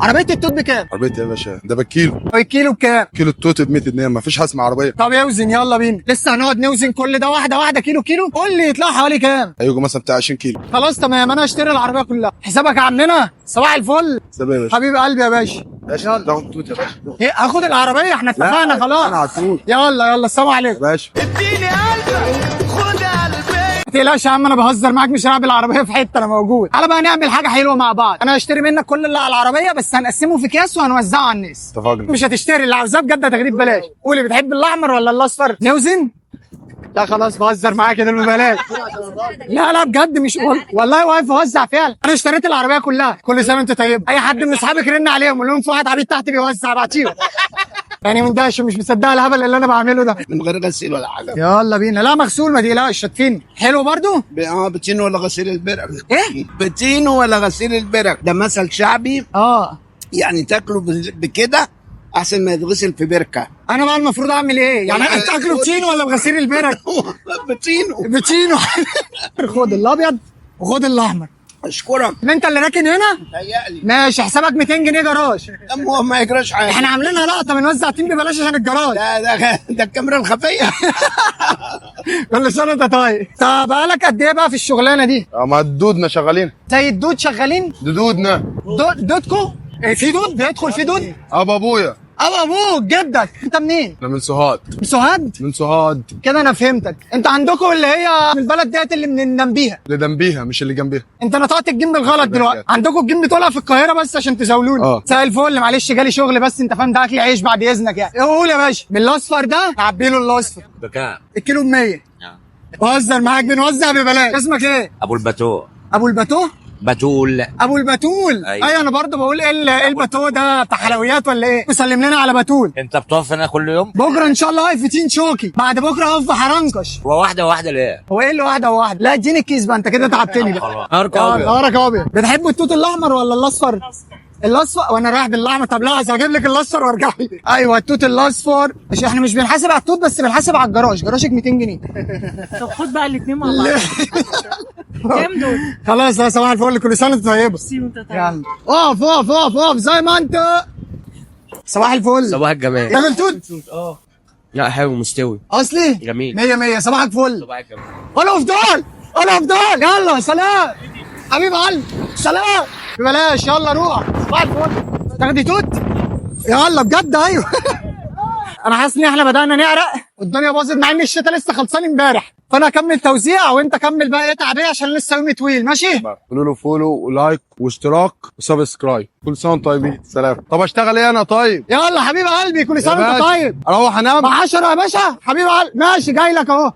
عربيه التوت بكام؟ عربيتي يا باشا ده بالكيلو. الكيلو بكام؟ كيلو التوت ب 100 جنيه، ما فيش حاجه اسمها عربيه. طب اوزن يلا بينا، لسه هنقعد نوزن كل ده واحده واحده كيلو كيلو. قول لي يطلع حوالي كام؟ هيجوا مثلا بتاع 20 كيلو. خلاص تمام، انا هشتري العربيه كلها. حسابك يا عمنا، صباح الفل. سلام يا باشا. حبيب قلبي يا باشا. باشا تاخد توت يا باشا. ايه هاخد العربيه؟ احنا اتفقنا انا خلاص. على التوت يلا السلام عليكم. يا باشا. اديني قلبك خد قلبي. ما تقلقش يا عم، انا بهزر معاك، مش هلعب العربيه في حته، انا موجود. تعالى بقى نعمل حاجه حلوه مع بعض. انا هشتري منك كل اللي على العربيه، بس هنقسمه في اكياس وهنوزعه على الناس. اتفقنا. مش هتشتري اللي عاوزاه بجد، هتاخديه ببلاش. قولي بتحب الاحمر ولا الاصفر؟ نوزن. لا خلاص بهزر معاك كده ببلاش. لا بجد مش والله واقف اوزع فعلا. انا اشتريت العربيه كلها. كل سنه وانت طيب. اي حد من اصحابك رن عليهم قول لهم في واحد عبيد تحت بيوزع، بعتيهم. يعني من ده مش مصدق الهبل اللي انا بعمله ده. من غير غسيل ولا حاجه. يلا بينا. لا مغسول ما تقلقش، شاطفين حلو برضو. بتينو ولا غسيل البرك؟ ايه؟ بتينو ولا غسيل البرك؟ ده مثل شعبي، يعني تاكله بكده احسن ما يتغسل في بركه. انا بقى المفروض اعمل ايه؟ يعني انت تاكله بتين ولا بغسيل البرك؟ بتينو. خد الابيض وخد الاحمر. اشكرك. انت اللي راكن هنا؟ تهيألي ماشي، حسابك 200 جنيه جراج. ما يجراش حاجه. احنا عاملينها لقطه بنوزع تيم ببلاش عشان الجراج. ده الكاميرا الخفيه. كل سنه انت طيب. طب بقالك قد ايه بقى في الشغلانه دي؟ ما الدودنا شغالين. زي الدود شغالين؟ دودنا. دودكو؟ إيه في دود بيدخل في دود؟ ابويا. ابوك جدك. انت منين؟ انا من سوهاج. من سوهاج؟ من سوهاج. كده انا فهمتك. انت عندكم اللي هي من البلد ديت اللي من جنبيها. اللي جنبيها مش اللي جنبيها. انت نطقت الجيم بالغلط دلوقتي. عندكم الجيم بتقولها في القاهره بس عشان تزاولوني. مساء الفل، معلش جالي شغل بس انت فاهم، ده اكل عيش بعد اذنك يعني. قول يا باشا. بالاصفر ده عبي له الاصفر. بكام؟ الكيلو ب 100. بهزر معاك، بنوزع ببلاش. اسمك ايه؟ ابو الباتو. ابو الباتو؟ بتول. ابو البتول. ايوه انا برضه بقول ايه الباتو ده بتاع حلويات ولا ايه؟ مسلم لنا على بتول. انت بتقف هنا كل يوم؟ بكره ان شاء الله واقف في تين شوكي، بعد بكره هقف في حرنكش. هو واحده ليه؟ هو ايه اللي واحده؟ لا اديني الكيس بقى، انت كده تعبتني بقى. نهارك ابيض. نهارك ابيض. بتحبوا التوت الاحمر ولا الاصفر؟ الاصفر. وانا رايح بالاحمر. طب لحظه اجيب لك الاصفر وارجع لي. ايوه التوت الاصفر. مش احنا مش بنحاسب على التوت بس بنحاسب على الجراج. جراجك 200 جنيه. طب خد بقى الاثنين مع بعض. كام دول؟ خلاص يا صباح الفل، كل سنه وانت طيبه. يلا اقف زي ما انت. صباح الفل. صباح الجمال. تعمل توت؟ لا حلو مستوي اصلي جميل. 100 صباحك فل. صباح الجمال. انا افضل يلا سلام حبيب قلبي. سلام ببلاش. يلا روح. صباح الفل. تاخدي توت؟ يلا بجد. ايوه. انا حاسس ان احنا بدانا نعرق والدنيا باظت، مع ان الشتاء لسه خلصان امبارح. فانا اكمل توزيع وانت كمل بقى ايه تعبئه عشان لسه يومي طويل. ماشي؟ قولوا له فولو ولايك واشتراك وسبسكرايب. كل سنه وانتم طيبين. سلام. طب اشتغل ايه انا طيب؟ يلا حبيب قلبي، كل سنه وانت باشا. طيب. اروح انام. مع 10 يا باشا. حبيب قلبي ماشي، جاي لك اهو.